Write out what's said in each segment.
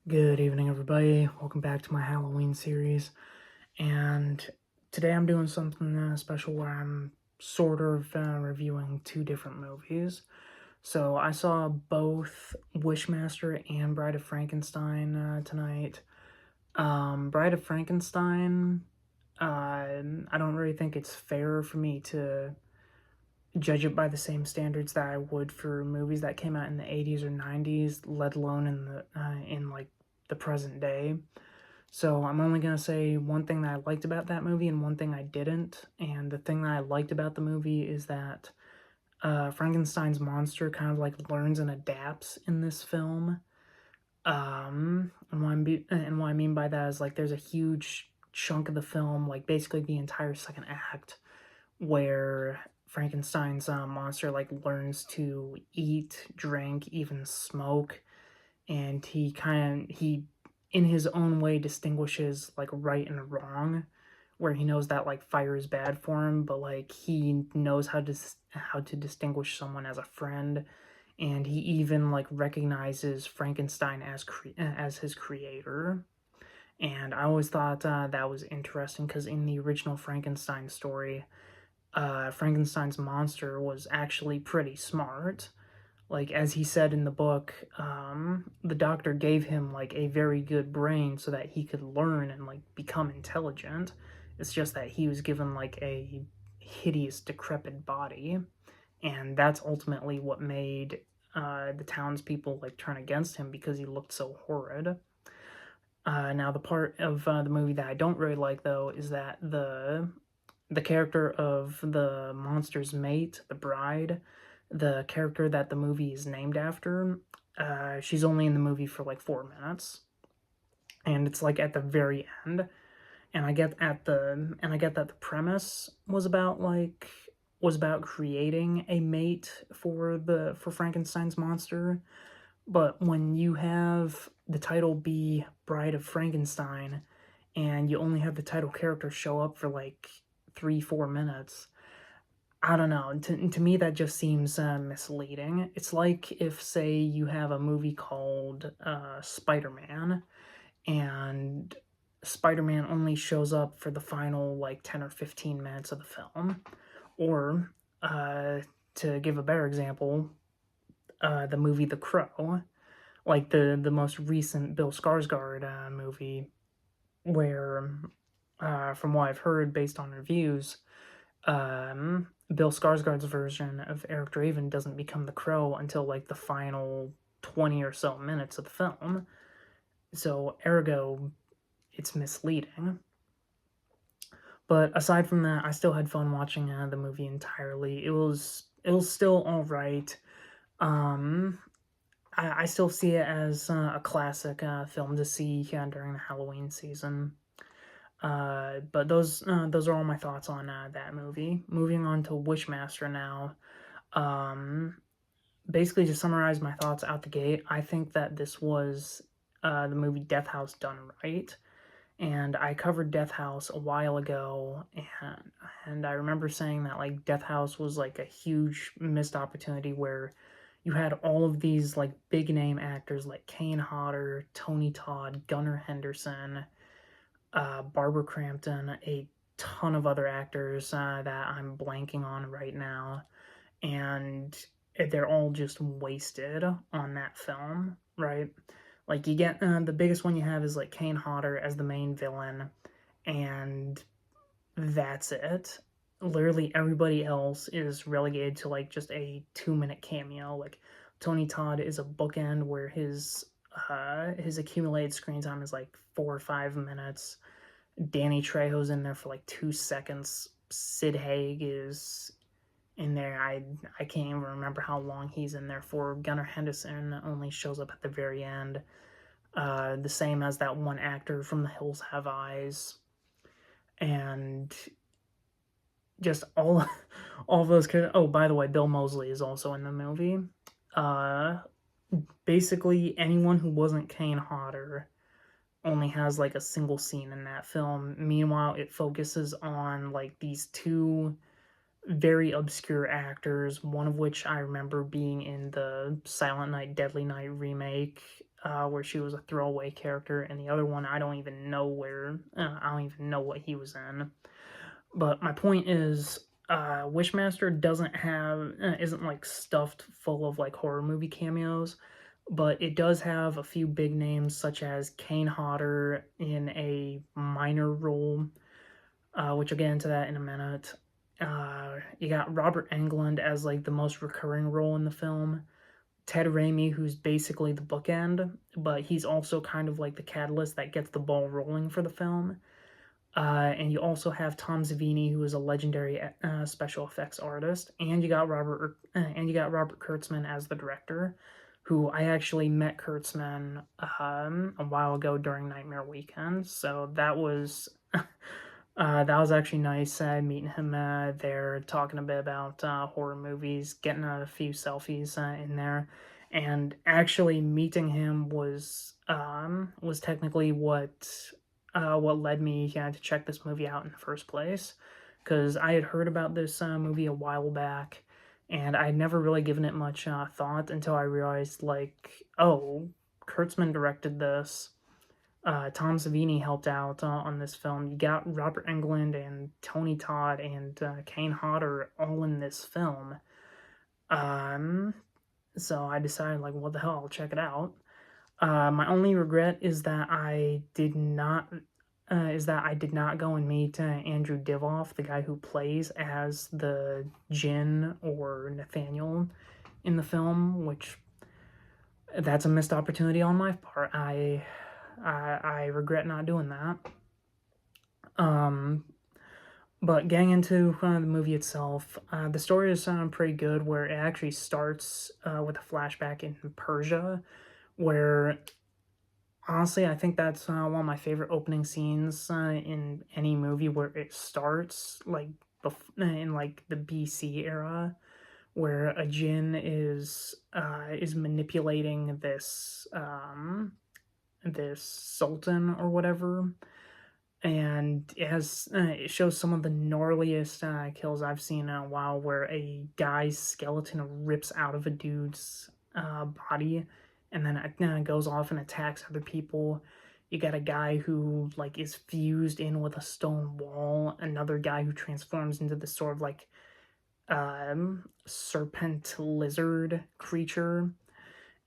Good evening, everybody. Welcome back to my Halloween series. And today I'm doing something special where I'm sort of reviewing two different movies. So I saw both Wishmaster and Bride of Frankenstein tonight. Bride of Frankenstein, I don't really think it's fair for me to judge it by the same standards that I would for movies that came out in the 80s or 90s, let alone in like the present day. So I'm only gonna say one thing that I liked about that movie and one thing I didn't. And the thing that I liked about the movie is that Frankenstein's monster kind of like learns and adapts in this film. And what I mean by that is like there's a huge chunk of the film, like basically the entire second act, where Frankenstein's monster like learns to eat, drink, even smoke, and he in his own way distinguishes like right and wrong, where he knows that like fire is bad for him, but like he knows how to distinguish someone as a friend, and he even like recognizes Frankenstein as his creator. And I always thought that was interesting because in the original Frankenstein story, Frankenstein's monster was actually pretty smart. Like, as he said in the book, the doctor gave him like a very good brain so that he could learn and like become intelligent. It's just that he was given like a hideous, decrepit body, and that's ultimately what made the townspeople like turn against him because he looked so horrid. Now, the part of the movie that I don't really like though is that the character of the monster's mate, the bride, the character that the movie is named after, she's only in the movie for like 4 minutes, and it's like at the very end. And I get that the premise was about creating a mate for Frankenstein's monster, but when you have the title be Bride of Frankenstein, and you only have the title character show up for like 3-4 minutes, I don't know. To me, that just seems misleading. It's like if, say, you have a movie called Spider-Man, and Spider-Man only shows up for the final like 10 or 15 minutes of the film. Or, to give a better example, the movie The Crow, like the most recent Bill Skarsgård movie, where, from what I've heard based on reviews, Bill Skarsgård's version of Eric Draven doesn't become the Crow until like the final 20 or so minutes of the film. So, ergo, it's misleading. But aside from that, I still had fun watching the movie entirely. It was still all right. Um, I still see it as a classic film to see during the Halloween season. But those are all my thoughts on that movie. Moving on to Wishmaster now. Um, Basically, to summarize my thoughts out the gate, I think that this was the movie Death House done right. And I covered Death House a while ago, and I remember saying that like Death House was like a huge missed opportunity where you had all of these like big name actors like Kane Hodder, Tony Todd, Gunnar Henderson, Barbara Crampton, a ton of other actors that I'm blanking on right now, and they're all just wasted on that film, right? Like you get the biggest one you have is like Kane Hodder as the main villain, and that's it. Literally everybody else is relegated to like just a 2 minute cameo. Like Tony Todd is a bookend where his accumulated screen time is like 4 or 5 minutes. Danny Trejo's in there for like 2 seconds. Sid Haig is in there. I can't even remember how long he's in there for. Gunnar Henderson only shows up at the very end. The same as that one actor from The Hills Have Eyes, and just all of those characters. Oh, by the way, Bill Moseley is also in the movie. Uh, Basically anyone who wasn't Kane Hodder only has like a single scene in that film. Meanwhile, it focuses on like these two very obscure actors, one of which I remember being in the Silent Night, Deadly Night remake, where she was a throwaway character, and the other one I don't even know where, I don't even know what he was in. But my point is, Wishmaster doesn't have isn't like stuffed full of like horror movie cameos, but it does have a few big names such as Kane Hodder in a minor role, which I'll get into that in a minute. You got Robert Englund as like the most recurring role in the film. Ted Raimi, who's basically the bookend, but he's also kind of like the catalyst that gets the ball rolling for the film. And you also have Tom Savini, who is a legendary special effects artist, and you got Robert Kurtzman as the director, who I actually met Kurtzman a while ago during Nightmare Weekend. So that was actually nice meeting him there, talking a bit about horror movies, getting a few selfies in there, and actually meeting him was technically what led me to check this movie out in the first place, because I had heard about this movie a while back, and I had never really given it much thought until I realized, like, oh, Kurtzman directed this. Tom Savini helped out on this film. You got Robert Englund and Tony Todd and Kane Hodder all in this film. Um, so I decided, like, what the hell, I'll check it out. My only regret is that I did not go and meet Andrew Divoff, the guy who plays as the Jinn or Nathaniel in the film, which that's a missed opportunity on my part. I regret not doing that. Um, but getting into the movie itself, the story is pretty good. Where it actually starts with a flashback in Persia, where honestly I think that's one of my favorite opening scenes in any movie, where it starts like in like the BC era, where a jinn is manipulating this sultan or whatever, and it shows some of the gnarliest kills I've seen in a while, where a guy's skeleton rips out of a dude's body, and then it goes off and attacks other people. You got a guy who like is fused in with a stone wall, another guy who transforms into this sort of like serpent lizard creature,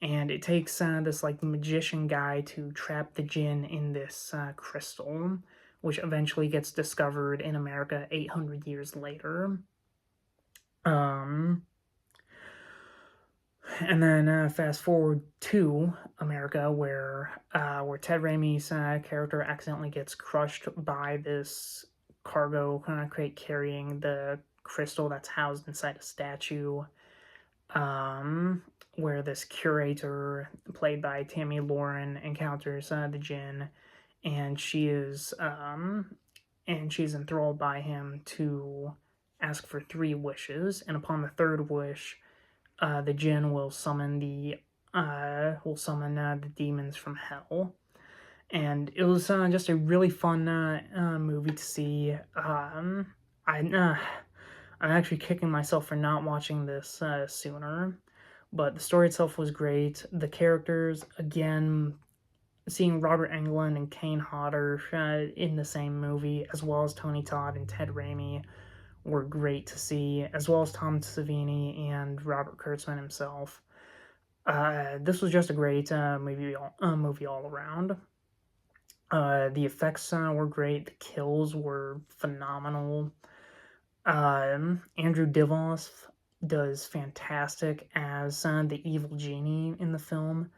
and it takes this like magician guy to trap the jinn in this crystal, which eventually gets discovered in America 800 years later. Um, and then fast forward to America, where Ted Raimi's character accidentally gets crushed by this cargo crate carrying the crystal that's housed inside a statue. Um, where this curator, played by Tammy Lauren, encounters the Jinn, and she's enthralled by him to ask for 3 wishes, and upon the third wish, the Jinn will summon the demons from hell. And it was just a really fun movie to see. I'm actually kicking myself for not watching this sooner, but the story itself was great. The characters, again, seeing Robert Englund and Kane Hodder in the same movie, as well as Tony Todd and Ted Raimi, were great to see, as well as Tom Savini and Robert Kurtzman himself. This was just a great movie all around. The effects were great. The kills were phenomenal. Andrew Divoff does fantastic as the evil genie in the film,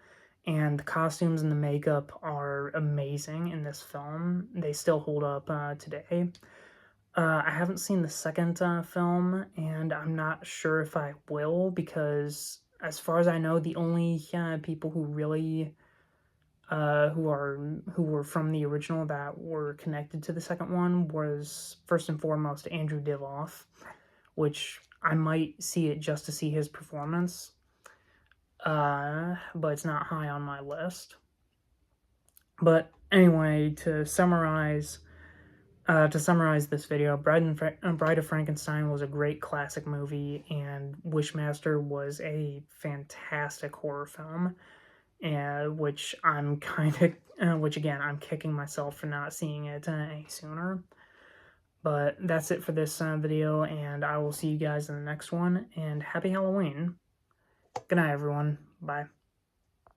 and the costumes and the makeup are amazing in this film. They still hold up today. I haven't seen the second film, and I'm not sure if I will, because as far as I know, the only people who really who were from the original that were connected to the second one was first and foremost Andrew Divoff, which I might see it just to see his performance, but it's not high on my list. But anyway, to summarize this video, Bride of Frankenstein was a great classic movie, and Wishmaster was a fantastic horror film. and which I'm which again, I'm kicking myself for not seeing it any sooner. But that's it for this video, and I will see you guys in the next one, and happy Halloween. Good night, everyone. Bye.